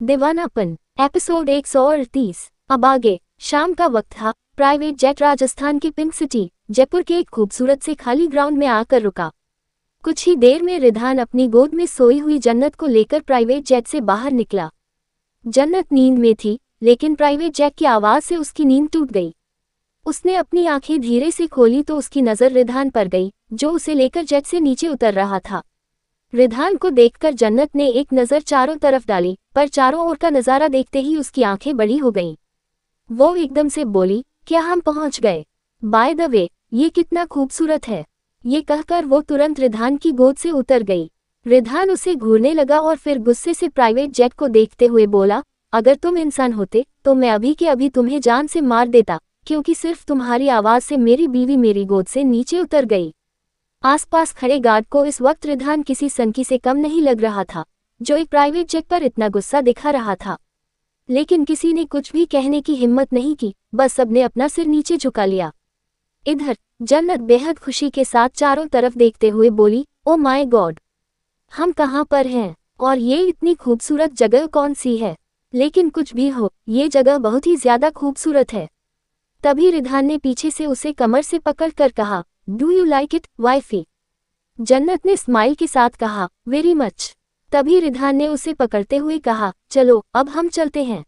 दीवानापन episode 138। अब आगे। शाम का वक्त था। प्राइवेट जेट राजस्थान की पिंक सिटी जयपुर के एक खूबसूरत से खाली ग्राउंड में आकर रुका। कुछ ही देर में रिधान अपनी गोद में सोई हुई जन्नत को लेकर प्राइवेट जेट से बाहर निकला। जन्नत नींद में थी, लेकिन प्राइवेट जेट की आवाज से उसकी नींद टूट गई। उसने अपनी आंखें धीरे से खोली तो उसकी नजर रिधान पर गई, जो उसे लेकर जेट से नीचे उतर रहा था। रिधान को देखकर जन्नत ने एक नज़र चारों तरफ डाली, पर चारों ओर का नज़ारा देखते ही उसकी आंखें बड़ी हो गईं। वो एकदम से बोली, क्या हम पहुंच गए? बाय द वे, ये कितना खूबसूरत है। ये कहकर वो तुरंत रिधान की गोद से उतर गई। रिधान उसे घूरने लगा और फिर गुस्से से प्राइवेट जेट को देखते हुए बोला, अगर तुम इंसान होते तो मैं अभी के अभी तुम्हें जान से मार देता, क्योंकि सिर्फ तुम्हारी आवाज़ से मेरी बीवी मेरी गोद से नीचे उतर गई। आसपास खड़े गार्ड को इस वक्त रिधान किसी सनकी से कम नहीं लग रहा था, जो एक प्राइवेट जेट पर इतना गुस्सा दिखा रहा था। लेकिन किसी ने कुछ भी कहने की हिम्मत नहीं की, बस सबने अपना सिर नीचे झुका लिया। इधर जन्नत बेहद खुशी के साथ चारों तरफ देखते हुए बोली, ओ माय गॉड, हम कहाँ पर हैं? और ये इतनी खूबसूरत जगह कौन सी है? लेकिन कुछ भी हो, ये जगह बहुत ही ज्यादा खूबसूरत है। तभी रिधान ने पीछे से उसे कमर से पकड़कर कहा, do you like it wifey? जन्नत ने स्माइल के साथ कहा, वेरी मच। तभी रिधान ने उसे पकड़ते हुए कहा, चलो अब हम चलते हैं।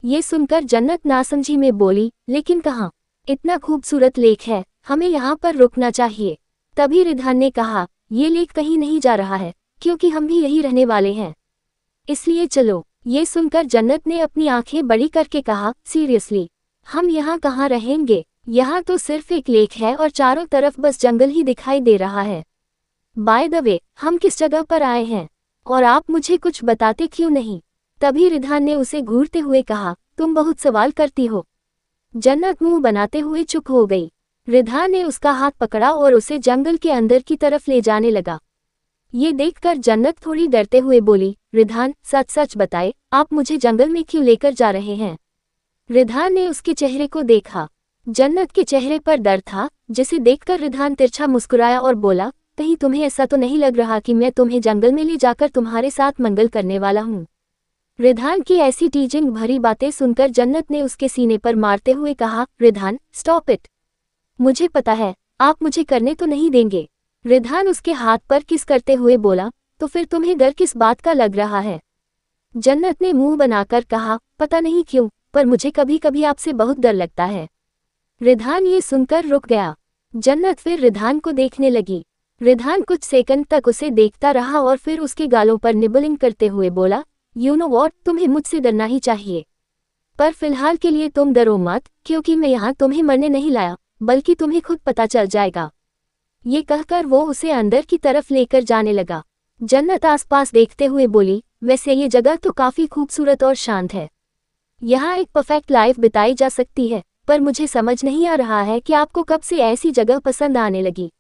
ये सुनकर जन्नत नासमझी में बोली, लेकिन कहाँ? इतना खूबसूरत लेक है, हमें यहाँ पर रुकना चाहिए। तभी रिधान ने कहा, ये लेक कहीं नहीं जा रहा है, क्योंकि हम भी यही रहने वाले हैं, इसलिए चलो। ये सुनकर जन्नत ने अपनी आंखें बड़ी करके कहा, सीरियसली? हम यहाँ कहाँ रहेंगे? यहाँ तो सिर्फ एक लेक है और चारों तरफ बस जंगल ही दिखाई दे रहा है। बाय द वे, हम किस जगह पर आए हैं और आप मुझे कुछ बताते क्यों नहीं? तभी रिधान ने उसे घूरते हुए कहा, तुम बहुत सवाल करती हो। जन्नत मुंह बनाते हुए चुप हो गई। रिधान ने उसका हाथ पकड़ा और उसे जंगल के अंदर की तरफ ले जाने लगा। ये देखकर जन्नत थोड़ी डरते हुए बोली, रिधान सच सच बताए, आप मुझे जंगल में क्यों लेकर जा रहे हैं? रिधान ने उसके चेहरे को देखा। जन्नत के चेहरे पर डर था, जिसे देखकर रिधान तिरछा मुस्कुराया और बोला, कहीं तुम्हें ऐसा तो नहीं लग रहा कि मैं तुम्हें जंगल में ले जाकर तुम्हारे साथ मंगल करने वाला हूँ? रिधान की ऐसी टीजिंग भरी बातें सुनकर जन्नत ने उसके सीने पर मारते हुए कहा, रिधान स्टॉप इट। मुझे पता है, आप मुझे करने तो नहीं देंगे। रिधान उसके हाथ पर किस करते हुए बोला, तो फिर तुम्हें डर किस बात का लग रहा है? जन्नत ने मुंह बनाकर कहा, पता नहीं क्यों, पर मुझे कभी कभी आपसे बहुत डर लगता है। रिधान ये सुनकर रुक गया। जन्नत फिर रिधान को देखने लगी। रिधान कुछ सेकंड तक उसे देखता रहा और फिर उसके गालों पर निबलिंग करते हुए बोला, यू नो वॉट, तुम्हें मुझसे डरना ही चाहिए। पर फिलहाल के लिए तुम डरो मत, क्योंकि मैं यहाँ तुम्हें मरने नहीं लाया, बल्कि तुम्हें खुद पता चल जाएगा। ये कहकर वो उसे अंदर की तरफ लेकर जाने लगा। जन्नत आसपास देखते हुए बोली, वैसे ये जगह तो काफी खूबसूरत और शांत है। यहाँ एक परफेक्ट लाइफ बिताई जा सकती है, पर मुझे समझ नहीं आ रहा है कि आपको कब से ऐसी जगह पसंद आने लगी।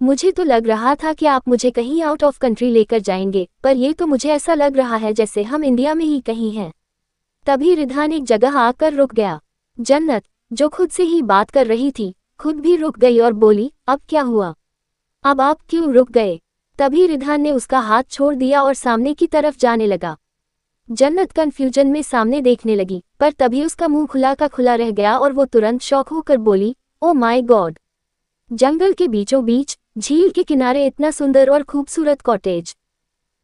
मुझे तो लग रहा था कि आप मुझे कहीं आउट ऑफ कंट्री लेकर जाएंगे, पर ये तो मुझे ऐसा लग रहा है जैसे हम इंडिया में ही कहीं हैं। तभी रिधान एक जगह आकर रुक गया। जन्नत, जो खुद से ही बात कर रही थी, खुद भी रुक गई और बोली, अब क्या हुआ? अब आप क्यों रुक गए? तभी रिधान ने उसका हाथ छोड़ दिया और सामने की तरफ जाने लगा। जन्नत कंफ्यूजन में सामने देखने लगी, पर तभी उसका मुंह खुला का खुला रह गया और वो तुरंत शॉक होकर बोली, ओ माय गॉड, जंगल के बीचों बीच झील के किनारे इतना सुंदर और खूबसूरत कॉटेज।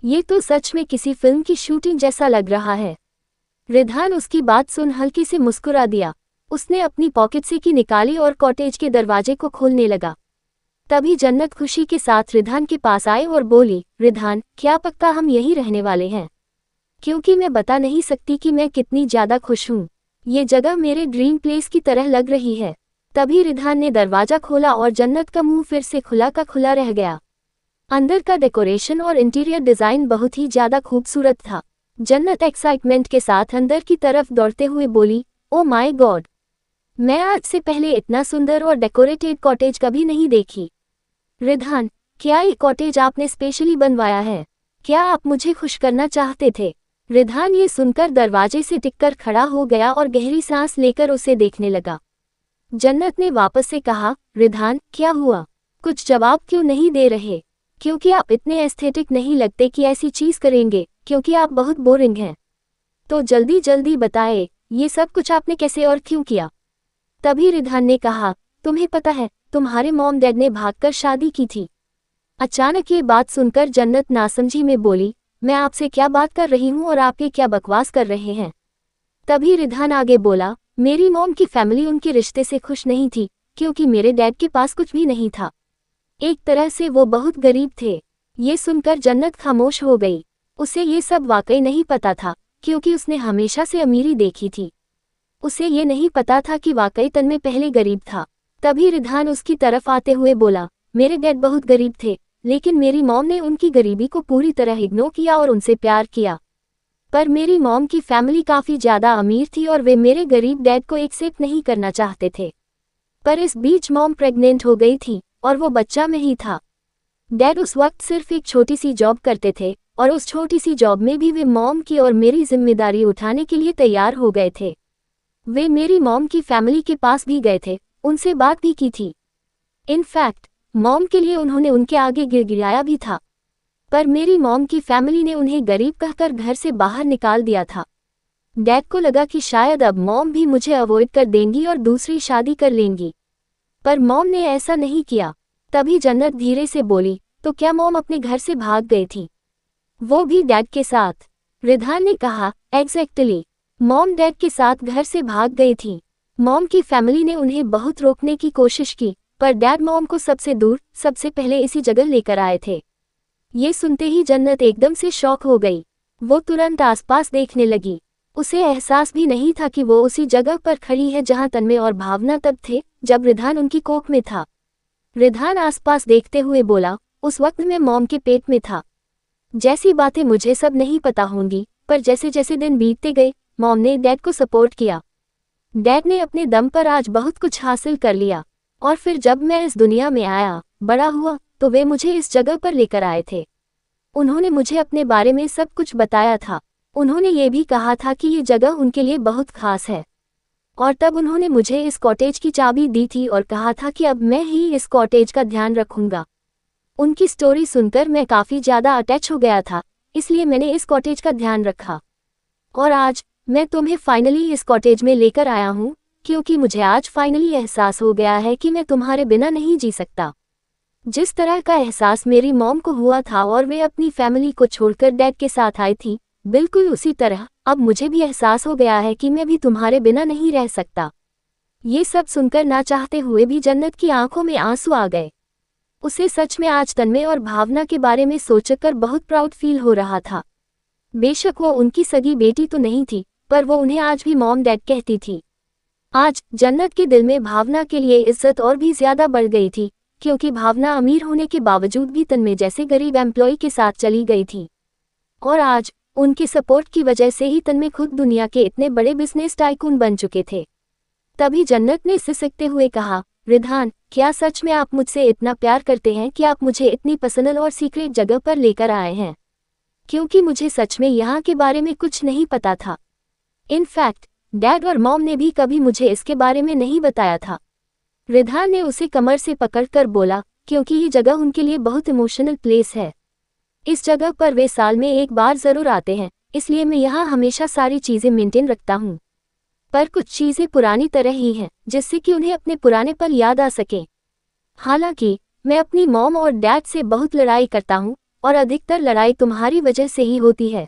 ये तो सच में किसी फिल्म की शूटिंग जैसा लग रहा है। रिधान उसकी बात सुन हल्के से मुस्कुरा दिया। उसने अपनी पॉकेट से की निकाली और कॉटेज के दरवाजे को खोलने लगा। तभी जन्नत खुशी के साथ रिधान के पास आए और बोली, रिधान क्या पक्का हम यहीं रहने वाले हैं? क्योंकि मैं बता नहीं सकती कि मैं कितनी ज्यादा खुश हूँ। ये जगह मेरे ड्रीम प्लेस की तरह लग रही है। तभी रिधान ने दरवाजा खोला और जन्नत का मुंह फिर से खुला का खुला रह गया। अंदर का डेकोरेशन और इंटीरियर डिजाइन बहुत ही ज्यादा खूबसूरत था। जन्नत एक्साइटमेंट के साथ अंदर की तरफ दौड़ते हुए बोली, ओ माय गॉड, मैं आज से पहले इतना सुंदर और डेकोरेटेड कॉटेज कभी नहीं देखी। रिधान, क्या ये कॉटेज आपने स्पेशली बनवाया है? क्या आप मुझे खुश करना चाहते थे? रिधान ये सुनकर दरवाजे से टिककर खड़ा हो गया और गहरी सांस लेकर उसे देखने लगा। जन्नत ने वापस से कहा, रिधान क्या हुआ? कुछ जवाब क्यों नहीं दे रहे? क्योंकि आप इतने एस्थेटिक नहीं लगते कि ऐसी चीज करेंगे, क्योंकि आप बहुत बोरिंग हैं। तो जल्दी जल्दी बताए, ये सब कुछ आपने कैसे और क्यों किया? तभी रिधान ने कहा, तुम्हें पता है, तुम्हारे मॉम डैड ने भागकर शादी की थी। अचानक ये बात सुनकर जन्नत नासमझी में बोली, मैं आपसे क्या बात कर रही हूँ और आप ये क्या बकवास कर रहे हैं? तभी रिधान आगे बोला, मेरी मॉम की फैमिली उनके रिश्ते से खुश नहीं थी, क्योंकि मेरे डैड के पास कुछ भी नहीं था। एक तरह से वो बहुत गरीब थे। ये सुनकर जन्नत खामोश हो गई। उसे ये सब वाकई नहीं पता था, क्योंकि उसने हमेशा से अमीरी देखी थी। उसे ये नहीं पता था कि वाकई तन्मय पहले गरीब था। तभी रिधान उसकी तरफ आते हुए बोला, मेरे डैड बहुत गरीब थे, लेकिन मेरी मॉम ने उनकी गरीबी को पूरी तरह इग्नोर किया और उनसे प्यार किया। पर मेरी मॉम की फैमिली काफ़ी ज़्यादा अमीर थी और वे मेरे गरीब डैड को एक्सेप्ट नहीं करना चाहते थे। पर इस बीच मॉम प्रेग्नेंट हो गई थी और वो बच्चा में ही था। डैड उस वक्त सिर्फ एक छोटी सी जॉब करते थे और उस छोटी सी जॉब में भी वे मॉम की और मेरी जिम्मेदारी उठाने के लिए तैयार हो गए थे। वे मेरी मॉम की फैमिली के पास भी गए थे, उनसे बात भी की थी। इनफैक्ट मॉम के लिए उन्होंने उनके आगे गिड़गिड़ाया भी था। पर मेरी मॉम की फैमिली ने उन्हें गरीब कहकर घर से बाहर निकाल दिया था। डैड को लगा कि शायद अब मॉम भी मुझे अवॉइड कर देंगी और दूसरी शादी कर लेंगी। पर मॉम ने ऐसा नहीं किया। तभी जन्नत धीरे से बोली, तो क्या मॉम अपने घर से भाग गई थी? वो भी डैड के साथ? रिधान ने कहा, एग्जैक्टली। मॉम डैड के साथ घर से भाग गई थी। मॉम की फैमिली ने उन्हें बहुत रोकने की कोशिश की, पर डैड मॉम को सबसे दूर, सबसे पहले इसी जगह लेकर आए थे। ये सुनते ही जन्नत एकदम से शॉक हो गई। वो तुरंत आसपास देखने लगी। उसे एहसास भी नहीं था कि वो उसी जगह पर खड़ी है जहां तन्मय और भावना तब थे, जब रिधान उनकी कोख में था। रिधान आसपास देखते हुए बोला, उस वक्त मैं मॉम के पेट में था। जैसी बातें मुझे सब नहीं पता होंगी, पर जैसे जैसे दिन बीतते गए, मॉम ने डैड को सपोर्ट किया। डैड ने अपने दम पर आज बहुत कुछ हासिल कर लिया, और फिर जब मैं इस दुनिया में आया, बड़ा हुआ, तो वे मुझे इस जगह पर लेकर आए थे। उन्होंने मुझे अपने बारे में सब कुछ बताया था। उन्होंने ये भी कहा था कि ये जगह उनके लिए बहुत खास है। और तब उन्होंने मुझे इस कॉटेज की चाबी दी थी और कहा था कि अब मैं ही इस कॉटेज का ध्यान रखूंगा। उनकी स्टोरी सुनकर मैं काफ़ी ज़्यादा अटैच हो गया था, इसलिए मैंने इस कॉटेज का ध्यान रखा। और आज मैं तुम्हें फाइनली इस कॉटेज में लेकर आया हूँ, क्योंकि मुझे आज फाइनली एहसास हो गया है कि मैं तुम्हारे बिना नहीं जी सकता। जिस तरह का एहसास मेरी मॉम को हुआ था और वे अपनी फैमिली को छोड़कर डैड के साथ आई थी, बिल्कुल उसी तरह अब मुझे भी एहसास हो गया है कि मैं भी तुम्हारे बिना नहीं रह सकता। ये सब सुनकर ना चाहते हुए भी जन्नत की आंखों में आंसू आ गए। उसे सच में आज तन्मय और भावना के बारे में सोचकर बहुत प्राउड फील हो रहा था। बेशक वो उनकी सगी बेटी तो नहीं थी, पर वो उन्हें आज भी मॉम डैड कहती थी। आज जन्नत के दिल में भावना के लिए इज्जत और भी ज्यादा बढ़ गई थी, क्योंकि भावना अमीर होने के बावजूद भी तन्मय जैसे गरीब एम्प्लॉय के साथ चली गई थी। और आज उनके सपोर्ट की वजह से ही तन्मय खुद दुनिया के इतने बड़े बिजनेस टाइकून बन चुके थे। तभी जन्नत ने सिसकते हुए कहा, रिधान, क्या सच में आप मुझसे इतना प्यार करते हैं कि आप मुझे इतनी पर्सनल और सीक्रेट जगह पर लेकर आए हैं? क्योंकि मुझे सच में यहाँ के बारे में कुछ नहीं पता था। इनफैक्ट डैड और मॉम ने भी कभी मुझे इसके बारे में नहीं बताया था। रिधान ने उसे कमर से पकड़कर बोला, क्योंकि ये जगह उनके लिए बहुत इमोशनल प्लेस है। इस जगह पर वे साल में एक बार जरूर आते हैं, इसलिए मैं यहाँ हमेशा सारी चीज़ें मेंटेन रखता हूँ। पर कुछ चीज़ें पुरानी तरह ही हैं, जिससे कि उन्हें अपने पुराने पल याद आ सके। हालांकि मैं अपनी मॉम और डैड से बहुत लड़ाई करता हूँ, और अधिकतर लड़ाई तुम्हारी वजह से ही होती है।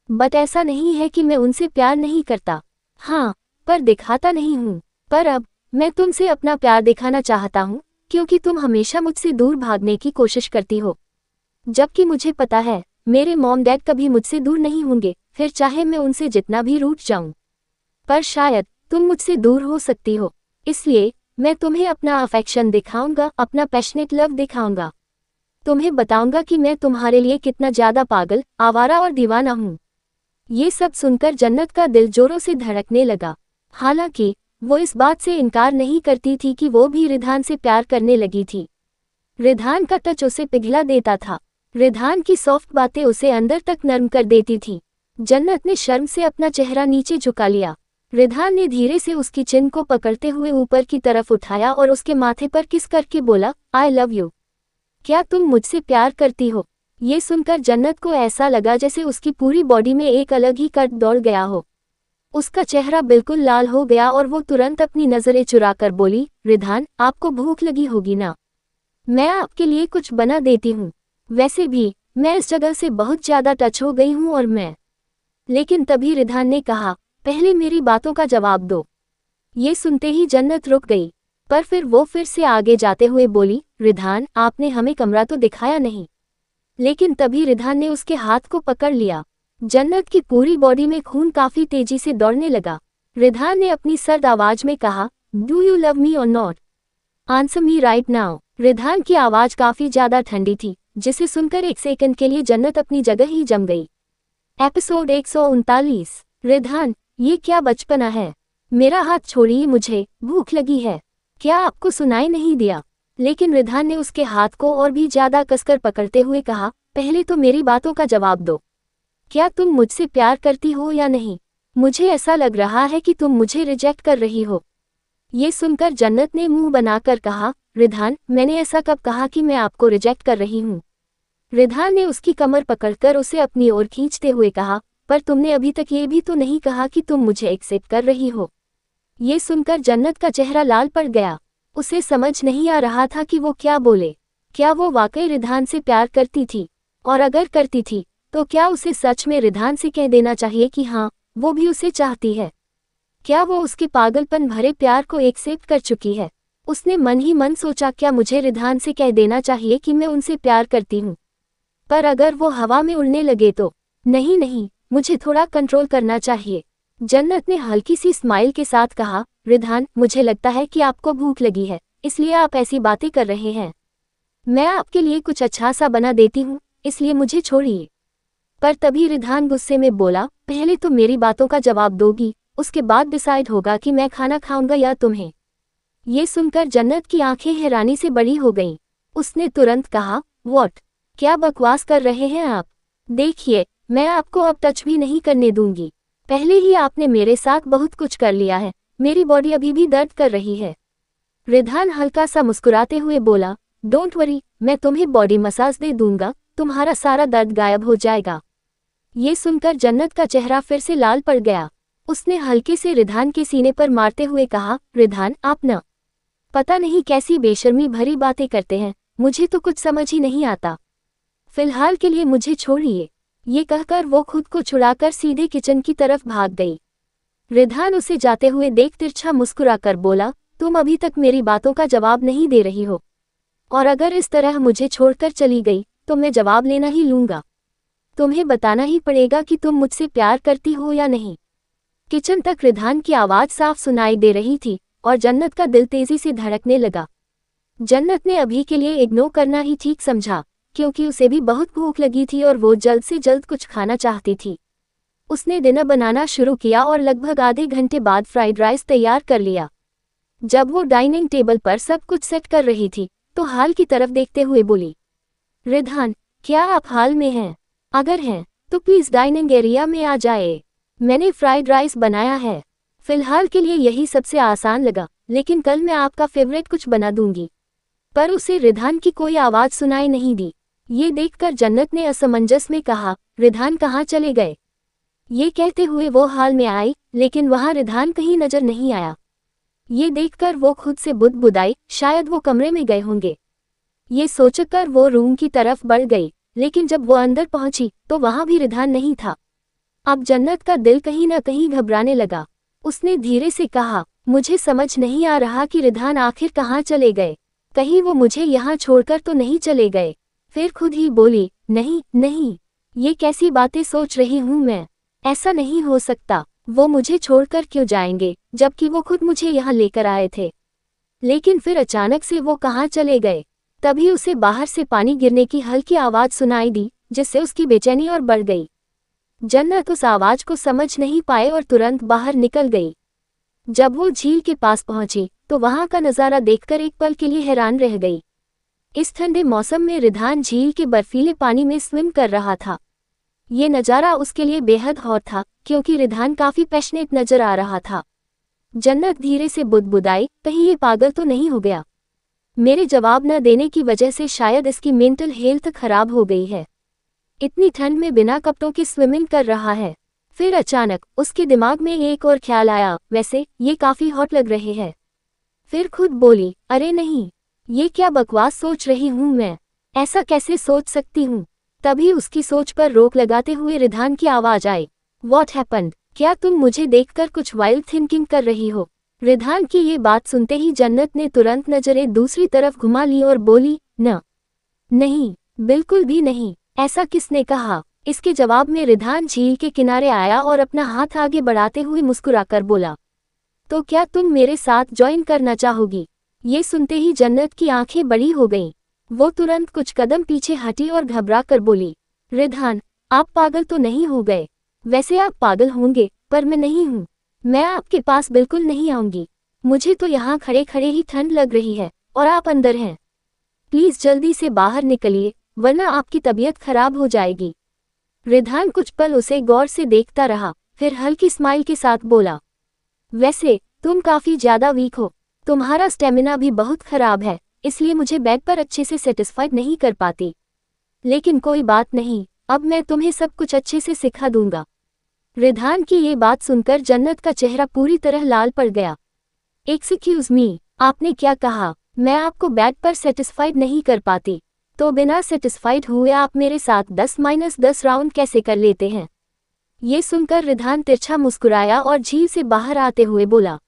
बट ऐसा नहीं है कि मैं उनसे प्यार नहीं करता। हाँ, पर दिखाता नहीं हूँ। पर अब मैं तुमसे अपना प्यार दिखाना चाहता हूँ, क्योंकि तुम हमेशा मुझसे दूर भागने की कोशिश करती हो। जबकि मुझे पता है, मेरे मॉम डैड कभी मुझसे दूर नहीं होंगे, फिर चाहे मैं उनसे जितना भी रूठ जाऊं। पर शायद तुम मुझसे दूर हो सकती हो, इसलिए मैं तुम्हें अपना अफेक्शन दिखाऊंगा, अपना पैशनेट लव दिखाऊंगा। तुम्हें बताऊंगा कि मैं तुम्हारे लिए कितना ज़्यादा पागल, आवारा और दीवाना हूँ। ये सब सुनकर जन्नत का दिल जोरों से धड़कने लगा। हालांकि वो इस बात से इनकार नहीं करती थी कि वो भी रिधान से प्यार करने लगी थी। रिधान का टच उसे पिघला देता था। रिधान की सॉफ्ट बातें उसे अंदर तक नर्म कर देती थी। जन्नत ने शर्म से अपना चेहरा नीचे झुका लिया। रिधान ने धीरे से उसकी चिन को पकड़ते हुए ऊपर की तरफ उठाया और उसके माथे पर किस करके बोला, आई लव यू। क्या तुम मुझसे प्यार करती हो? ये सुनकर जन्नत को ऐसा लगा जैसे उसकी पूरी बॉडी में एक अलग ही कट दौड़ गया हो। उसका चेहरा बिल्कुल लाल हो गया और वो तुरंत अपनी नजरें चुराकर बोली, रिधान, आपको भूख लगी होगी ना? मैं आपके लिए कुछ बना देती हूँ। वैसे भी मैं इस जगह से बहुत ज्यादा टच हो गई हूँ और मैं। लेकिन तभी रिधान ने कहा, पहले मेरी बातों का जवाब दो। ये सुनते ही जन्नत रुक गई, पर फिर वो फिर से आगे जाते हुए बोली, रिधान, आपने हमें कमरा तो दिखाया नहीं। लेकिन तभी रिधान ने उसके हाथ को पकड़ लिया। जन्नत की पूरी बॉडी में खून काफी तेजी से दौड़ने लगा। रिधान ने अपनी सर्द आवाज में कहा, डू यू लव मी और not? Answer me right now. Ridhan की आवाज काफी ज्यादा ठंडी थी, जिसे सुनकर एक सेकंड के लिए जन्नत अपनी जगह ही जम गई। एपिसोड 139। रिधान, ये क्या बचपना है? मेरा हाथ छोड़िए, मुझे भूख लगी है। क्या आपको सुनाई नहीं दिया? लेकिन रिधान ने उसके हाथ को और भी ज्यादा कसकर पकड़ते हुए कहा, पहले तो मेरी बातों का जवाब दो। क्या तुम मुझसे प्यार करती हो या नहीं? मुझे ऐसा लग रहा है कि तुम मुझे रिजेक्ट कर रही हो। ये सुनकर जन्नत ने मुंह बनाकर कहा, रिधान, मैंने ऐसा कब कहा कि मैं आपको रिजेक्ट कर रही हूँ? रिधान ने उसकी कमर पकड़कर उसे अपनी ओर खींचते हुए कहा, पर तुमने अभी तक ये भी तो नहीं कहा कि तुम मुझे एक्सेप्ट कर रही हो। ये सुनकर जन्नत का चेहरा लाल पड़ गया। उसे समझ नहीं आ रहा था कि वो क्या बोले। क्या वो वाकई रिधान से प्यार करती थी? और अगर करती थी, तो क्या उसे सच में रिधान से कह देना चाहिए कि हाँ, वो भी उसे चाहती है? क्या वो उसके पागलपन भरे प्यार को एक्सेप्ट कर चुकी है? उसने मन ही मन सोचा, क्या मुझे रिधान से कह देना चाहिए कि मैं उनसे प्यार करती हूँ? पर अगर वो हवा में उड़ने लगे तो? नहीं नहीं, मुझे थोड़ा कंट्रोल करना चाहिए। जन्नत ने हल्की सी स्माइल के साथ कहा, रिधान, मुझे लगता है कि आपको भूख लगी है, इसलिए आप ऐसी बातें कर रहे हैं। मैं आपके लिए कुछ अच्छा सा बना देती हूँ, इसलिए मुझे छोड़िए। पर तभी रिधान गुस्से में बोला, पहले तो मेरी बातों का जवाब दोगी, उसके बाद डिसाइड होगा कि मैं खाना खाऊंगा या तुम्हें। ये सुनकर जन्नत की आंखें हैरानी से बड़ी हो गईं। उसने तुरंत कहा, व्हाट? क्या बकवास कर रहे हैं आप? देखिए, मैं आपको अब टच भी नहीं करने दूंगी। पहले ही आपने मेरे साथ बहुत कुछ कर लिया है, मेरी बॉडी अभी भी दर्द कर रही है। रिधान हल्का सा मुस्कुराते हुए बोला, डोंट वरी, मैं तुम्हें बॉडी मसाज दे दूंगा, तुम्हारा सारा दर्द गायब हो जाएगा। ये सुनकर जन्नत का चेहरा फिर से लाल पड़ गया। उसने हल्के से रिधान के सीने पर मारते हुए कहा, रिधान, आप न पता नहीं कैसी बेशर्मी भरी बातें करते हैं, मुझे तो कुछ समझ ही नहीं आता। फिलहाल के लिए मुझे छोड़िए। ये कहकर वो खुद को छुड़ाकर सीधे किचन की तरफ भाग गई। रिधान उसे जाते हुए देख तिरछा मुस्कुराकर बोला, तुम अभी तक मेरी बातों का जवाब नहीं दे रही हो, और अगर इस तरह मुझे छोड़कर चली गई तो मैं जवाब लेना ही लूंगा। तुम्हें बताना ही पड़ेगा कि तुम मुझसे प्यार करती हो या नहीं। किचन तक रिधान की आवाज साफ सुनाई दे रही थी और जन्नत का दिल तेजी से धड़कने लगा। जन्नत ने अभी के लिए इग्नोर करना ही ठीक समझा, क्योंकि उसे भी बहुत भूख लगी थी और वो जल्द से जल्द कुछ खाना चाहती थी। उसने डिनर बनाना शुरू किया और लगभग आधे घंटे बाद फ्राइड राइस तैयार कर लिया। जब वो डाइनिंग टेबल पर सब कुछ सेट कर रही थी, तो हाल की तरफ देखते हुए बोली, रिधान, क्या आप हाल में हैं? अगर हैं, तो प्लीज डाइनिंग एरिया में आ जाए। मैंने फ्राइड राइस बनाया है। फिलहाल के लिए यही सबसे आसान लगा, लेकिन कल मैं आपका फेवरेट कुछ बना दूंगी। पर उसे रिधान की कोई आवाज सुनाई नहीं दी। ये देखकर जन्नत ने असमंजस में कहा, रिधान कहाँ चले गए? ये कहते हुए वो हॉल में आई, लेकिन वहां रिधान कहीं नजर नहीं आया। ये देखकर वो खुद से बुदबुदाई, शायद वो कमरे में गए होंगे। ये सोचकर वो रूम की तरफ बढ़ गई, लेकिन जब वो अंदर पहुंची तो वहां भी रिधान नहीं था। अब जन्नत का दिल कहीं न कहीं घबराने लगा। उसने धीरे से कहा, मुझे समझ नहीं आ रहा कि रिधान आखिर कहाँ चले गए। कहीं वो मुझे यहाँ छोड़कर तो नहीं चले गए। फिर खुद ही बोली, नहीं नहीं, ये कैसी बातें सोच रही हूँ मैं। ऐसा नहीं हो सकता, वो मुझे छोड़कर क्यों जाएंगे, जबकि वो खुद मुझे यहाँ लेकर आए थे। लेकिन फिर अचानक से वो कहाँ चले गए? तभी उसे बाहर से पानी गिरने की हल्की आवाज सुनाई दी, जिससे उसकी बेचैनी और बढ़ गई। जन्नत उस आवाज को समझ नहीं पाए और तुरंत बाहर निकल गई। जब वो झील के पास पहुंची तो वहां का नजारा देखकर एक पल के लिए हैरान रह गई। इस ठंडे मौसम में रिधान झील के बर्फीले पानी में स्विम कर रहा था। ये नज़ारा उसके लिए बेहद हॉट था, क्योंकि रिधान काफी पैशनेट नजर आ रहा था। जन्नत धीरे से बुदबुदाई, कहीं ये पागल तो नहीं हो गया? मेरे जवाब न देने की वजह से शायद इसकी मेंटल हेल्थ खराब हो गई है। इतनी ठंड में बिना कपड़ों के स्विमिंग कर रहा है। फिर अचानक उसके दिमाग में एक और ख्याल आया, वैसे ये काफी हॉट लग रहे हैं। फिर खुद बोली, अरे नहीं, ये क्या बकवास सोच रही हूँ मैं, ऐसा कैसे सोच सकती हूँ। तभी उसकी सोच पर रोक लगाते हुए रिधान की आवाज आई, व्हाट हैपेंड, क्या तुम मुझे देखकर कुछ वाइल्ड थिंकिंग कर रही हो। रिधान की ये बात सुनते ही जन्नत ने तुरंत नजरें दूसरी तरफ घुमा ली और बोली, नहीं, बिल्कुल भी नहीं, ऐसा किसने कहा। इसके जवाब में रिधान झील के किनारे आया और अपना हाथ आगे बढ़ाते हुए मुस्कुराकर बोला, तो क्या तुम मेरे साथ ज्वाइन करना चाहोगी। ये सुनते ही जन्नत की आंखें बड़ी हो गईं। वो तुरंत कुछ कदम पीछे हटी और घबरा कर बोली, रिधान, आप पागल तो नहीं हो गए। वैसे आप पागल होंगे, पर मैं नहीं हूँ। मैं आपके पास बिल्कुल नहीं आऊंगी। मुझे तो यहाँ खड़े खड़े ही ठंड लग रही है और आप अंदर हैं। प्लीज जल्दी से बाहर निकलिए, वरना आपकी तबीयत खराब हो जाएगी। रिधान कुछ पल उसे गौर से देखता रहा, फिर हल्की स्माइल के साथ बोला, वैसे तुम काफी ज्यादा वीक हो, तुम्हारा स्टेमिना भी बहुत खराब है, इसलिए मुझे बेड पर अच्छे से सेटिस्फाइड नहीं कर पाती। लेकिन कोई बात नहीं, अब मैं तुम्हें सब कुछ अच्छे से सिखा दूंगा। रिधान की ये बात सुनकर जन्नत का चेहरा पूरी तरह लाल पड़ गया। एक्सक्यूज मी, आपने क्या कहा। मैं आपको बेड पर सेटिस्फाइड नहीं कर पाती, तो बिना सेटिस्फाइड हुए आप मेरे साथ 10-10 राउंड कैसे कर लेते हैं। ये सुनकर रिधान तिरछा मुस्कुराया और झील से बाहर आते हुए बोला,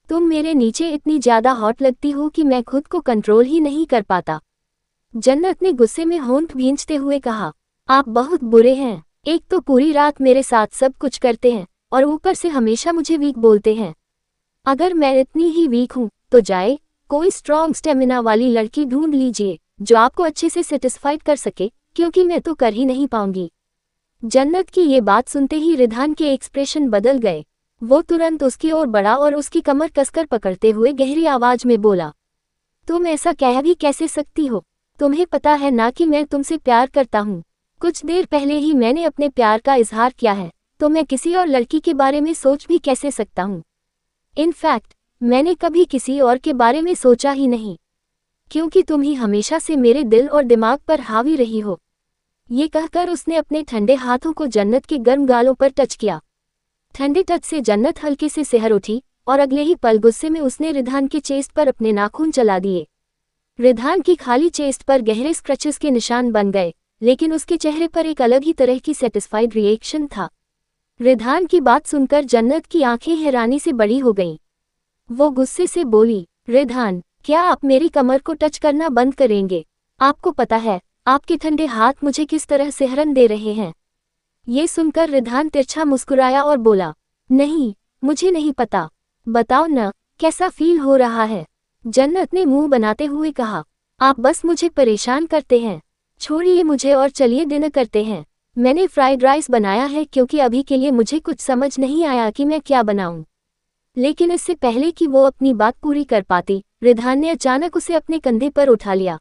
तुम मेरे नीचे इतनी ज्यादा हॉट लगती हो कि मैं खुद को कंट्रोल ही नहीं कर पाता। जन्नत ने गुस्से में होंठ भींचते हुए कहा, आप बहुत बुरे हैं, एक तो पूरी रात मेरे साथ सब कुछ करते हैं और ऊपर से हमेशा मुझे वीक बोलते हैं। अगर मैं इतनी ही वीक हूँ तो जाए कोई स्ट्रॉन्ग स्टेमिना वाली लड़की ढूंढ लीजिए जो आपको अच्छे से सेटिस्फाइड कर सके, क्योंकि मैं तो कर ही नहीं पाऊंगी। जन्नत की ये बात सुनते ही रिधान के एक्सप्रेशन बदल गए। वो तुरंत उसकी ओर बढ़ा और उसकी कमर कसकर पकड़ते हुए गहरी आवाज में बोला, तुम ऐसा कह भी कैसे सकती हो। तुम्हें पता है ना कि मैं तुमसे प्यार करता हूँ। कुछ देर पहले ही मैंने अपने प्यार का इजहार किया है, तो मैं किसी और लड़की के बारे में सोच भी कैसे सकता हूँ। इनफैक्ट मैंने कभी किसी और के बारे में सोचा ही नहीं, क्योंकि तुम ही हमेशा से मेरे दिल और दिमाग पर हावी रही हो। ये कहकर उसने अपने ठंडे हाथों को जन्नत के गर्म गालों पर टच किया। ठंडे टच से जन्नत हल्के से सिहर उठी और अगले ही पल गुस्से में उसने रिधान के चेस्ट पर अपने नाखून चला दिए। रिधान की खाली चेस्ट पर गहरे स्क्रचेस के निशान बन गए, लेकिन उसके चेहरे पर एक अलग ही तरह की सेटिस्फाइड रिएक्शन था। रिधान की बात सुनकर जन्नत की आंखें हैरानी से बड़ी हो गईं। वो गुस्से से बोली, रिधान, क्या आप मेरी कमर को टच करना बंद करेंगे। आपको पता है आपके ठंडे हाथ मुझे किस तरह सिहरन दे रहे हैं। ये सुनकर रिधान तिरछा मुस्कुराया और बोला, नहीं, मुझे नहीं पता, बताओ न, कैसा फील हो रहा है। जन्नत ने मुंह बनाते हुए कहा, आप बस मुझे परेशान करते हैं, छोड़िए मुझे और चलिए डिनर करते हैं। मैंने फ्राइड राइस बनाया है क्योंकि अभी के लिए मुझे कुछ समझ नहीं आया कि मैं क्या बनाऊं। लेकिन इससे पहले कि वो अपनी बात पूरी कर पाती, रिधान ने अचानक उसे अपने कंधे पर उठा लिया।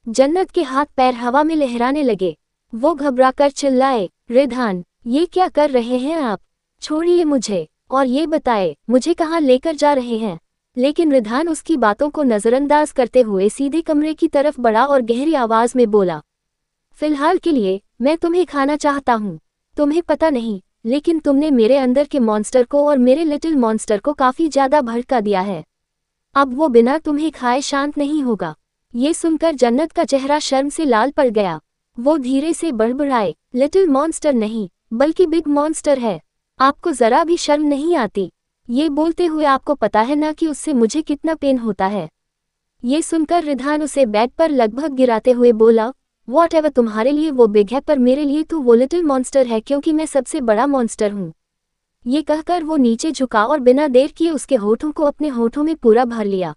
जन्नत के हाथ पैर हवा में लहराने लगे। वो घबराकर चिल्लाए, रिधान, ये क्या कर रहे हैं आप, छोड़िए मुझे और ये बताए मुझे कहाँ लेकर जा रहे हैं। लेकिन रिधान उसकी बातों को नजरअंदाज करते हुए सीधे कमरे की तरफ बढ़ा और गहरी आवाज में बोला, फिलहाल के लिए मैं तुम्हें खाना चाहता हूँ। तुम्हें पता नहीं, लेकिन तुमने मेरे अंदर के मॉन्स्टर को और मेरे लिटिल मॉन्स्टर को काफी ज्यादा भड़का दिया है। अब वो बिना तुम्हें खाए शांत नहीं होगा। ये सुनकर जन्नत का चेहरा शर्म से लाल पड़ गया। वो धीरे से बड़बड़ाए, लिटिल मॉन्स्टर नहीं, बल्कि बिग मॉन्स्टर है। आपको जरा भी शर्म नहीं आती। ये बोलते हुए आपको पता है ना कि उससे मुझे कितना पेन होता है। ये सुनकर रिधान उसे बेड पर लगभग गिराते हुए बोला, व्हाटएवर, तुम्हारे लिए वो बिग है पर मेरे लिए तो वो लिटिल मॉन्स्टर है, क्योंकि मैं सबसे बड़ा मॉन्स्टर हूँ। ये कहकर वो नीचे झुका और बिना देर किए उसके होठों को अपने होठों में पूरा भर लिया।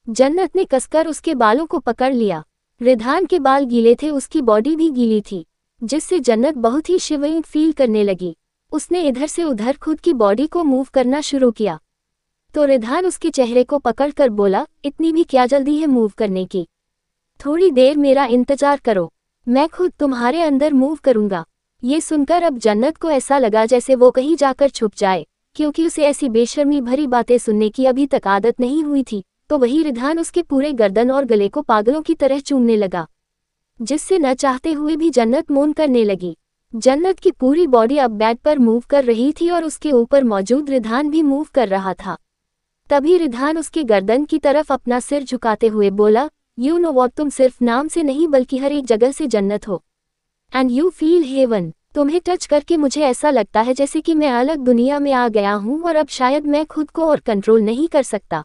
जन्नत ने कसकर उसके बालों को पकड़ लिया। रिधान के बाल गीले थे, उसकी बॉडी भी गीली थी, जिससे जन्नत बहुत ही शिवरिंग फील करने लगी। उसने इधर से उधर खुद की बॉडी को मूव करना शुरू किया, तो रिधान उसके चेहरे को पकड़कर बोला, इतनी भी क्या जल्दी है मूव करने की, थोड़ी देर मेरा इंतजार करो, मैं खुद तुम्हारे अंदर मूव करूंगा। ये सुनकर अब जन्नत को ऐसा लगा जैसे वो कहीं जाकर छुप जाए, क्योंकि उसे ऐसी बेशर्मी भरी बातें सुनने की अभी तक आदत नहीं हुई थी। तो वही रिधान उसके पूरे गर्दन और गले को पागलों की तरह चूमने लगा। जिससे न चाहते हुए भी जन्नत मौन करने लगी। जन्नत की पूरी बॉडी अब बेड पर मूव कर रही थी और उसके ऊपर मौजूद रिधान भी मूव कर रहा था। तभी रिधान उसके गर्दन की तरफ अपना सिर झुकाते हुए बोला, यू नो वॉट, तुम सिर्फ नाम से नहीं बल्कि हर एक जगह से जन्नत हो। And you feel heaven. तुम्हें टच करके मुझे ऐसा लगता है जैसे कि मैं अलग दुनिया में आ गया हूँ और अब शायद मैं खुद को और कंट्रोल नहीं कर सकता।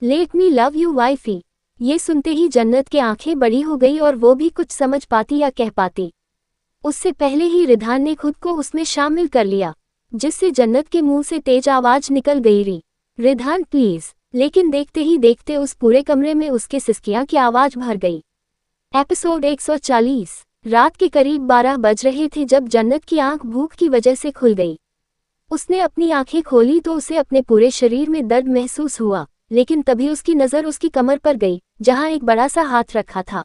Let me love you wifey. ये सुनते ही जन्नत की आंखें बड़ी हो गई और वो भी कुछ समझ पाती या कह पाती। उससे पहले ही रिधान ने खुद को उसमें शामिल कर लिया, जिससे जन्नत के मुंह से तेज आवाज निकल गई, रिधान प्लीज। लेकिन देखते ही देखते उस पूरे कमरे में उसके सिसकियां की आवाज भर गई। एपिसोड 140। रात के करीब 12 बज रहे थे जब जन्नत की आंख भूख की वजह से खुल गई। उसने अपनी आंखें खोली तो उसे अपने पूरे शरीर में दर्द महसूस हुआ, लेकिन तभी उसकी नज़र उसकी कमर पर गई, जहां एक बड़ा सा हाथ रखा था।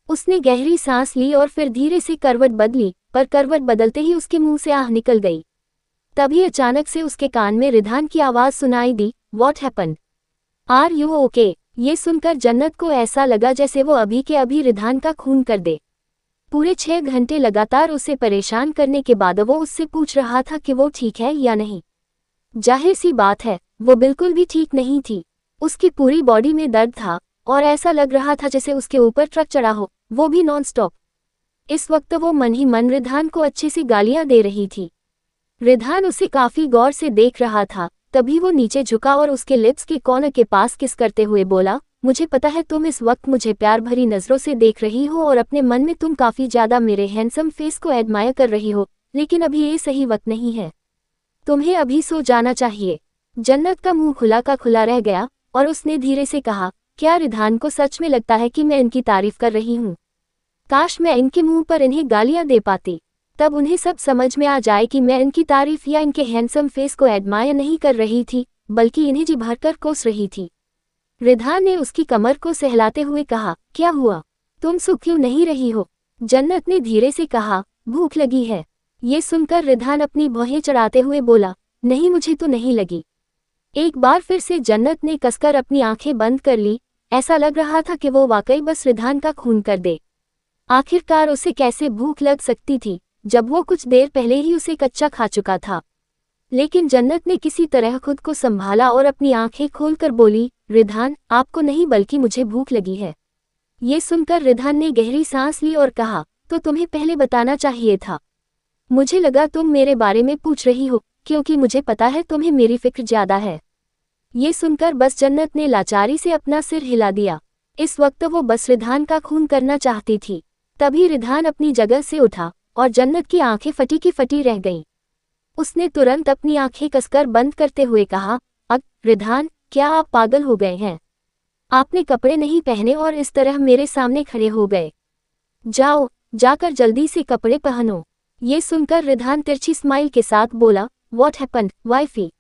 उसने गहरी सांस ली और फिर धीरे से करवट बदली, पर करवट बदलते ही उसके मुंह से आह निकल गई। तभी अचानक से उसके कान में रिधान की आवाज सुनाई दी, what happened? Are you okay? ये सुनकर जन्नत को ऐसा लगा जैसे वो अभी के अभी रिधान का खून कर दे। पूरे 6 घंटे लगातार उसे परेशान करने के बाद वो उससे पूछ रहा था कि वो ठीक है या नहीं। जाहिर सी बात है, वो बिल्कुल भी ठीक नहीं थी। उसकी पूरी बॉडी में दर्द था और ऐसा लग रहा था जैसे उसके ऊपर ट्रक चढ़ा हो, वो भी नॉन स्टॉप। इस वक्त वो मन ही मन रिधान को अच्छे से गालियां दे रही थी। रिधान उसे काफी गौर से देख रहा था। तभी वो नीचे झुका और उसके लिप्स के कॉर्नर के पास किस करते हुए बोला, मुझे पता है तुम इस वक्त मुझे प्यार भरी नजरों से देख रही हो और अपने मन में तुम काफी ज्यादा मेरे हैंडसम फेस को एडमायर कर रही हो, लेकिन अभी ये सही वक्त नहीं है। तुम्हें अभी सो जाना चाहिए। जन्नत का मुंह खुला का खुला रह गया और उसने धीरे से कहा, क्या रिधान को सच में लगता है कि मैं इनकी तारीफ कर रही हूँ? काश मैं इनके मुंह पर इन्हें गालियां दे पाती, तब उन्हें सब समझ में आ जाए कि मैं इनकी तारीफ या इनके हैंडसम फेस को एडमायर नहीं कर रही थी, बल्कि इन्हें जी भरकर कोस रही थी। रिधान ने उसकी कमर को सहलाते हुए कहा, क्या हुआ? तुम सो क्यों नहीं रही हो? जन्नत ने धीरे से कहा, भूख लगी है। ये सुनकर रिधान अपनी भौहें चढ़ाते हुए बोला, नहीं मुझे तो नहीं लगी। एक बार फिर से जन्नत ने कसकर अपनी आंखें बंद कर ली। ऐसा लग रहा था कि वो वाकई बस रिधान का खून कर दे। आखिरकार उसे कैसे भूख लग सकती थी जब वो कुछ देर पहले ही उसे कच्चा खा चुका था। लेकिन जन्नत ने किसी तरह खुद को संभाला और अपनी आंखें खोलकर बोली, रिधान आपको नहीं बल्कि मुझे भूख लगी है। ये सुनकर रिधान ने गहरी सांस ली और कहा, तो तुम्हें पहले बताना चाहिए था। मुझे लगा तुम मेरे बारे में पूछ रही हो, क्योंकि मुझे पता है तुम्हें मेरी फिक्र ज्यादा है। ये सुनकर बस जन्नत ने लाचारी से अपना सिर हिला दिया। इस वक्त वो बस रिधान का खून करना चाहती थी। तभी रिधान अपनी जगह से उठा और जन्नत की आंखें फटी की फटी रह गईं। उसने तुरंत अपनी आंखें कसकर बंद करते हुए कहा, रिधान क्या आप पागल हो गए हैं? आपने कपड़े नहीं पहने और इस तरह मेरे सामने खड़े हो गए। जाओ, जाकर जल्दी से कपड़े पहनो। ये सुनकर रिधान तिरछी स्माइल के साथ बोला, व्हाट हैपेंड वाइफी?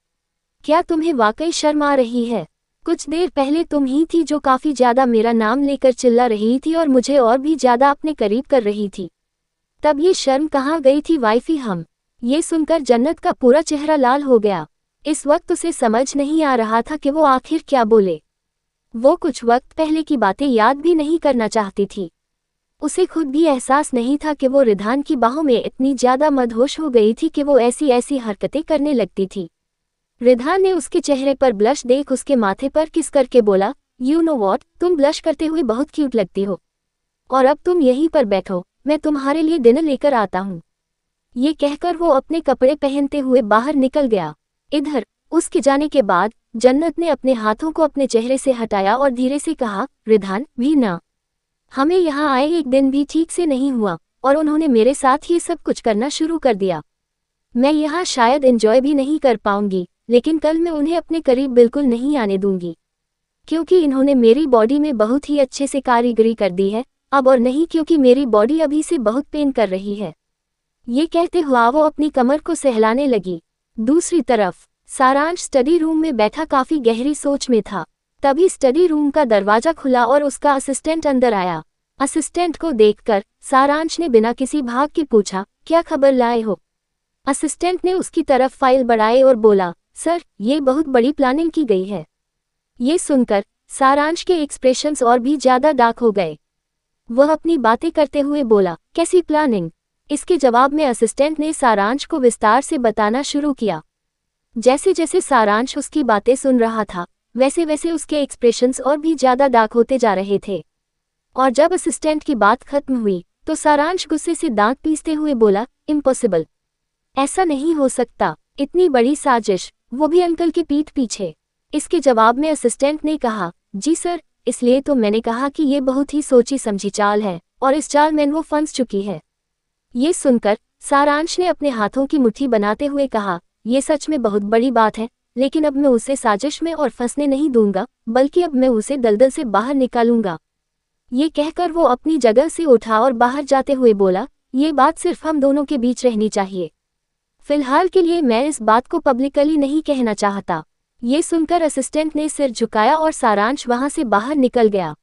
क्या तुम्हें वाकई शर्म आ रही है? कुछ देर पहले तुम ही थी जो काफी ज्यादा मेरा नाम लेकर चिल्ला रही थी और मुझे और भी ज्यादा अपने करीब कर रही थी। तब ये शर्म कहाँ गई थी वाइफी हम? ये सुनकर जन्नत का पूरा चेहरा लाल हो गया। इस वक्त उसे समझ नहीं आ रहा था कि वो आखिर क्या बोले। वो कुछ वक्त पहले की बातें याद भी नहीं करना चाहती थी। उसे खुद भी एहसास नहीं था कि वो रिधान की बाहों में इतनी ज्यादा मदहोश हो गई थी कि वो ऐसी ऐसी हरकतें करने लगती थी। रिधान ने उसके चेहरे पर ब्लश देख उसके माथे पर किस करके बोला, यू नो वॉट, तुम ब्लश करते हुए बहुत क्यूट लगती हो। और अब तुम यहीं पर बैठो, मैं तुम्हारे लिए डिनर लेकर आता हूँ। ये कहकर वो अपने कपड़े पहनते हुए बाहर निकल गया। इधर उसके जाने के बाद जन्नत ने अपने हाथों को अपने चेहरे से हटाया और धीरे से कहा, रिधान भी ना, हमें यहाँ आए एक दिन भी ठीक से नहीं हुआ और उन्होंने मेरे साथ ये सब कुछ करना शुरू कर दिया। मैं यहाँ शायद एंजॉय भी नहीं कर पाऊंगी, लेकिन कल मैं उन्हें अपने करीब बिल्कुल नहीं आने दूंगी, क्योंकि इन्होंने मेरी बॉडी में बहुत ही अच्छे से कारीगरी कर दी है अब, और नहीं क्योंकि मेरी बॉडी अभी से बहुत पेन कर रही है। ये कहते हुआ वो अपनी कमर को सहलाने लगी। दूसरी तरफ सारांश स्टडी रूम में बैठा काफी गहरी सोच में था। तभी स्टडी रूम का दरवाजा खुला और उसका असिस्टेंट अंदर आया। असिस्टेंट को देखकर सारांश ने बिना किसी भाव के पूछा, क्या खबर लाए हो? असिस्टेंट ने उसकी तरफ फाइल बढ़ाए और बोला, सर ये बहुत बड़ी प्लानिंग की गई है। ये सुनकर सारांश के एक्सप्रेशंस और भी ज्यादा डार्क हो गए। वह अपनी बातें करते हुए बोला, कैसी प्लानिंग? इसके जवाब में असिस्टेंट ने सारांश को विस्तार से बताना शुरू किया। जैसे जैसे सारांश उसकी बातें सुन रहा था, वैसे वैसे उसके एक्सप्रेशंस और भी ज्यादा डार्क होते जा रहे थे। और जब असिस्टेंट की बात खत्म हुई तो सारांश गुस्से से दांत पीसते हुए बोला, इम्पॉसिबल, ऐसा नहीं हो सकता, इतनी बड़ी साजिश, वो भी अंकल के पीठ पीछे। इसके जवाब में असिस्टेंट ने कहा, जी सर, इसलिए तो मैंने कहा कि ये बहुत ही सोची समझी चाल है और इस चाल में वो फंस चुकी है। ये सुनकर सारांश ने अपने हाथों की मुट्ठी बनाते हुए कहा, ये सच में बहुत बड़ी बात है, लेकिन अब मैं उसे साजिश में और फंसने नहीं दूंगा, बल्कि अब मैं उसे दलदल से बाहर निकालूंगा। ये कहकर वो अपनी जगह से उठा और बाहर जाते हुए बोला, ये बात सिर्फ हम दोनों के बीच रहनी चाहिए। फिलहाल के लिए मैं इस बात को पब्लिकली नहीं कहना चाहता। ये सुनकर असिस्टेंट ने सिर झुकाया और सारांश वहां से बाहर निकल गया।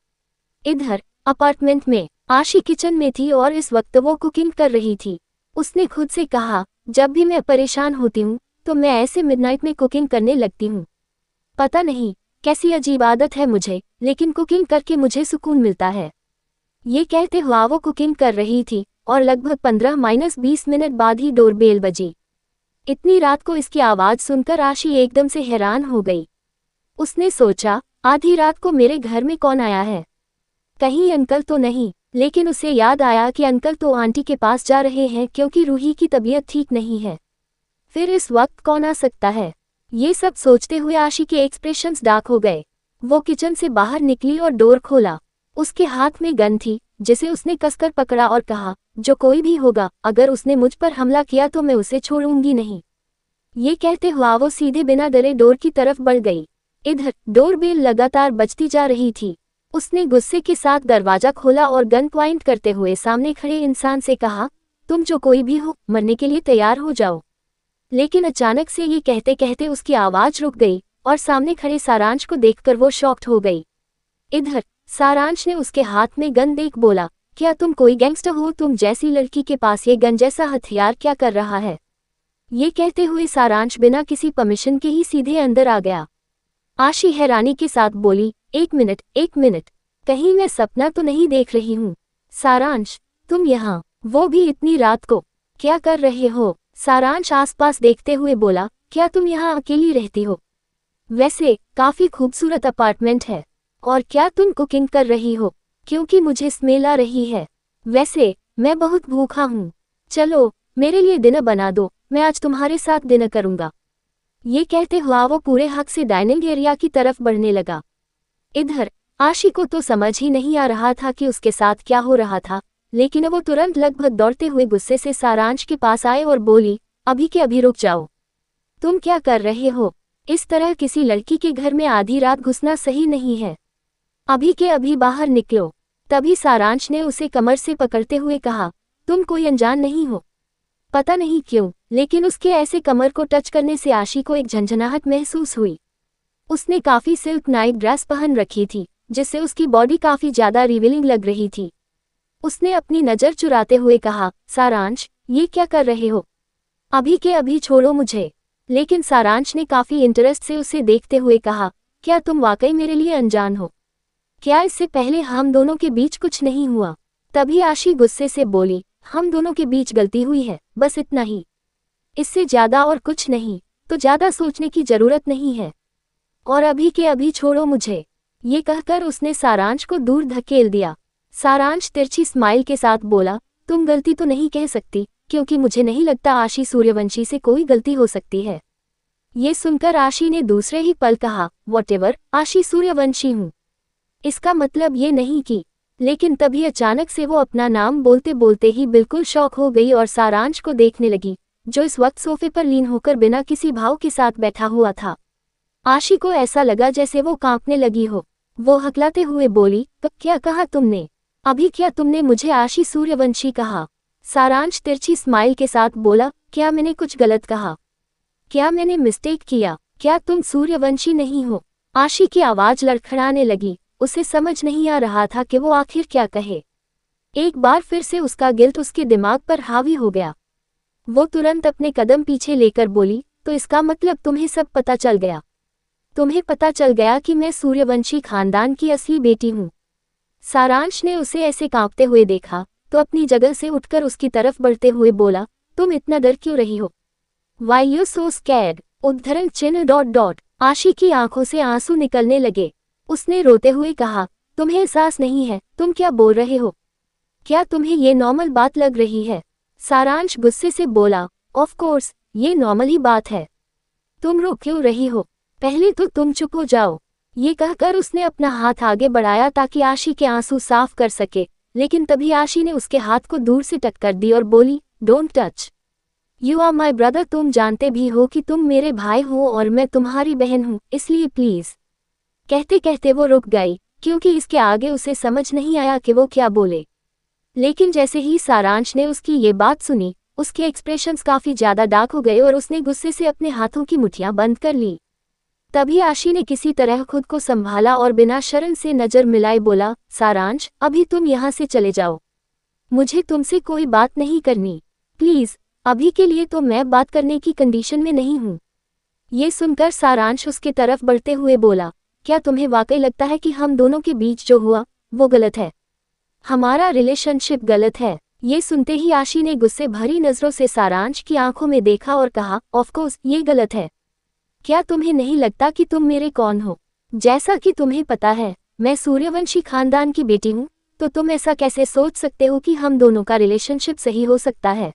इधर अपार्टमेंट में आशी किचन में थी और इस वक्त वो कुकिंग कर रही थी। उसने खुद से कहा, जब भी मैं परेशान होती हूँ तो मैं ऐसे मिडनाइट में कुकिंग करने लगती हूँ। पता नहीं कैसी अजीब आदत है मुझे, लेकिन कुकिंग करके मुझे सुकून मिलता है। ये कहते हुआ वो कुकिंग कर रही थी और लगभग 15-20 मिनट बाद ही डोरबेल बजी। इतनी रात को इसकी आवाज सुनकर आशी एकदम से हैरान हो गई। उसने सोचा, आधी रात को मेरे घर में कौन आया है? कहीं अंकल तो नहीं? लेकिन उसे याद आया कि अंकल तो आंटी के पास जा रहे हैं क्योंकि रूही की तबीयत ठीक नहीं है। फिर इस वक्त कौन आ सकता है? ये सब सोचते हुए आशी के एक्सप्रेशंस डार्क हो गए। वो किचन से बाहर निकली और डोर खोला। उसके हाथ में गन थी जिसे उसने कसकर पकड़ा और कहा, जो कोई भी होगा, अगर उसने मुझ पर हमला किया तो मैं उसे छोड़ूंगी नहीं। ये कहते हुआ वो सीधे बिना डरे डोर की तरफ बढ़ गई। इधर डोरबेल लगातार बजती जा रही थी। उसने गुस्से के साथ दरवाजा खोला और गन पॉइंट करते हुए सामने खड़े इंसान से कहा, तुम जो कोई भी हो, मरने के लिए तैयार हो जाओ। लेकिन अचानक से ये कहते कहते उसकी आवाज रुक गई और सामने खड़े सारांश को देखकर वो शॉक्ड हो गई। इधर सारांश ने उसके हाथ में गन देख बोला, क्या तुम कोई गैंगस्टर हो? तुम जैसी लड़की के पास ये गन जैसा हथियार क्या कर रहा है? ये कहते हुए सारांश बिना किसी परमिशन के ही सीधे अंदर आ गया। आशी हैरानी के साथ बोली, एक मिनट, कहीं मैं सपना तो नहीं देख रही हूँ? सारांश, तुम यहाँ, वो भी इतनी रात को, क्या कर रहे हो? सारांश आसपास देखते हुए बोला, क्या तुम यहाँ अकेली रहती हो? वैसे काफी खूबसूरत अपार्टमेंट है। और क्या तुम कुकिंग कर रही हो? क्योंकि मुझे स्मेल आ रही है। वैसे मैं बहुत भूखा हूँ। चलो मेरे लिए डिनर बना दो, मैं आज तुम्हारे साथ डिनर करूँगा। ये कहते हुआ वो पूरे हक से डाइनिंग एरिया की तरफ बढ़ने लगा। इधर आशी को तो समझ ही नहीं आ रहा था कि उसके साथ क्या हो रहा था, लेकिन वो तुरंत लगभग दौड़ते हुए गुस्से से सारांश के पास आए और बोली, अभी के अभी रुक जाओ। तुम क्या कर रहे हो? इस तरह किसी लड़की के घर में आधी रात घुसना सही नहीं है। अभी के अभी बाहर निकलो। तभी सारांश ने उसे कमर से पकड़ते हुए कहा, तुम कोई अनजान नहीं हो। पता नहीं क्यों, लेकिन उसके ऐसे कमर को टच करने से आशी को एक झंझनाहट महसूस हुई। उसने काफी सिल्क नाइट ड्रेस पहन रखी थी, जिससे उसकी बॉडी काफी ज्यादा रिवीलिंग लग रही थी। उसने अपनी नजर चुराते हुए कहा, सारांश, ये क्या कर रहे हो? अभी के अभी छोड़ो मुझे। लेकिन सारांश ने काफी इंटरेस्ट से उसे देखते हुए कहा, क्या तुम वाकई मेरे लिए अनजान हो? क्या इससे पहले हम दोनों के बीच कुछ नहीं हुआ? तभी आशी गुस्से से बोली, हम दोनों के बीच गलती हुई है, बस इतना ही। इससे ज्यादा और कुछ नहीं, तो ज्यादा सोचने की जरूरत नहीं है। और अभी के अभी छोड़ो मुझे। ये कहकर उसने सारांश को दूर धकेल दिया। सारांश तिरछी स्माइल के साथ बोला, तुम गलती तो नहीं कह सकती, क्योंकि मुझे नहीं लगता आशी सूर्यवंशी से कोई गलती हो सकती है। ये सुनकर आशी ने दूसरे ही पल कहा, वॉटेवर, आशी सूर्यवंशी हूँ। इसका मतलब ये नहीं कि। लेकिन तभी अचानक से वो अपना नाम बोलते बोलते ही बिल्कुल शॉक हो गई और सारांश को देखने लगी, जो इस वक्त सोफे पर लीन होकर बिना किसी भाव के साथ बैठा हुआ था। आशी को ऐसा लगा जैसे वो कांपने लगी हो। वो हकलाते हुए बोली, क्या कहा तुमने? अभी क्या तुमने मुझे आशी सूर्यवंशी कहा? सारांश तिरछी स्माइल के साथ बोला, क्या मैंने कुछ गलत कहा? क्या मैंने मिस्टेक किया? क्या तुम सूर्यवंशी नहीं हो? आशी की आवाज लड़खड़ाने लगी। उसे समझ नहीं आ रहा था कि वो आखिर क्या कहे। एक बार फिर से उसका गिल्ट उसके दिमाग पर हावी हो गया। वो तुरंत अपने कदम पीछे लेकर बोली, तो इसका मतलब तुम्हें सब पता चल गया? तुम्हें पता चल गया कि मैं सूर्यवंशी खानदान की असली बेटी हूँ? सारांश ने उसे ऐसे कांपते हुए देखा तो अपनी जगह से उठकर उसकी तरफ बढ़ते हुए बोला, तुम इतना डर क्यों रही हो? Why you so scared? उद्धरण चिन्ह ... आशी की आंखों से आंसू निकलने लगे। उसने रोते हुए कहा, तुम्हें एहसास नहीं है, तुम क्या बोल रहे हो? क्या तुम्हें ये नॉर्मल बात लग रही है? सारांश गुस्से से बोला, ऑफ कोर्स ये नॉर्मल ही बात है। तुम रो क्यों रही हो? पहले तो तुम चुप हो जाओ। ये कहकर उसने अपना हाथ आगे बढ़ाया ताकि आशी के आंसू साफ कर सके, लेकिन तभी आशी ने उसके हाथ को दूर से टक्कर दी और बोली, don't touch. You are my brother, तुम जानते भी हो कि तुम मेरे भाई हो और मैं तुम्हारी बहन हूँ, इसलिए प्लीज। कहते कहते वो रुक गई, क्योंकि इसके आगे उसे समझ नहीं आया कि वो क्या बोले। लेकिन जैसे ही सारांश ने उसकी ये बात सुनी, उसके एक्सप्रेशंस काफी ज्यादा डार्क हो गए और उसने गुस्से से अपने हाथों की मुट्ठियां बंद कर ली। तभी आशी ने किसी तरह खुद को संभाला और बिना शर्म से नजर मिलाए बोला, सारांश अभी तुम यहाँ से चले जाओ, मुझे तुमसे कोई बात नहीं करनी, प्लीज। अभी के लिए तो मैं बात करने की कंडीशन में नहीं हूँ। ये सुनकर सारांश उसके तरफ बढ़ते हुए बोला, क्या तुम्हें वाकई लगता है कि हम दोनों के बीच जो हुआ वो गलत है? हमारा रिलेशनशिप गलत है? ये सुनते ही आशी ने गुस्से भरी नजरों से सारांश की आंखों में देखा और कहा, ऑफ कोर्स ये गलत है। क्या तुम्हें नहीं लगता कि तुम मेरे कौन हो? जैसा कि तुम्हें पता है, मैं सूर्यवंशी खानदान की बेटी हूँ, तो तुम ऐसा कैसे सोच सकते हो कि हम दोनों का रिलेशनशिप सही हो सकता है?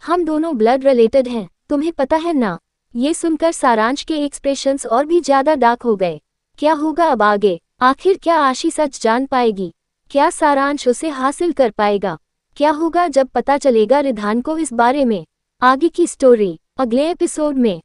हम दोनों ब्लड रिलेटेड हैं, तुम्हें पता है ना? ये सुनकर सारांश के एक्सप्रेशंस और भी ज्यादा डार्क हो गए। क्या होगा अब आगे? आखिर क्या आशी सच जान पाएगी? क्या सारांश उसे हासिल कर पाएगा? क्या होगा जब पता चलेगा रिधान को इस बारे में? आगे की स्टोरी अगले एपिसोड में।